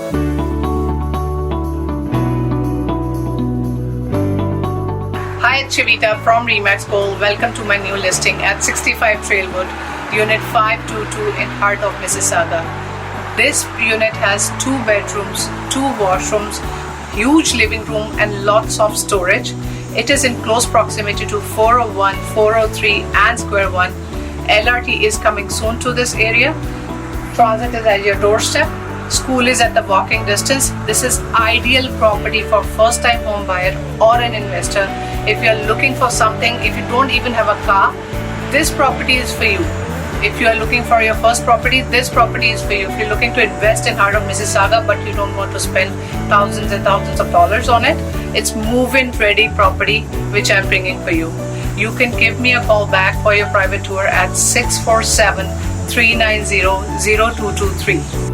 Hi, it's Shaveta from Remax Gold. Welcome to my new listing at 65 Trailwood, Unit 522 in heart of Mississauga. This unit has 2 bedrooms, 2 washrooms, huge living room and lots of storage. It is in close proximity to 401, 403 and Square 1. LRT is coming soon to this area. Transit is at your doorstep. School is at the walking distance. This is ideal property for first time home buyer or an investor. If you are looking for something, if you don't even have a car, this property is for you. If you are looking for your first property, this property is for you. If you're looking to invest in heart of Mississauga but you don't want to spend thousands and thousands of dollars on it, it's move-in ready property which I'm bringing for you. You can give me a call back for your private tour at 647-390-0223.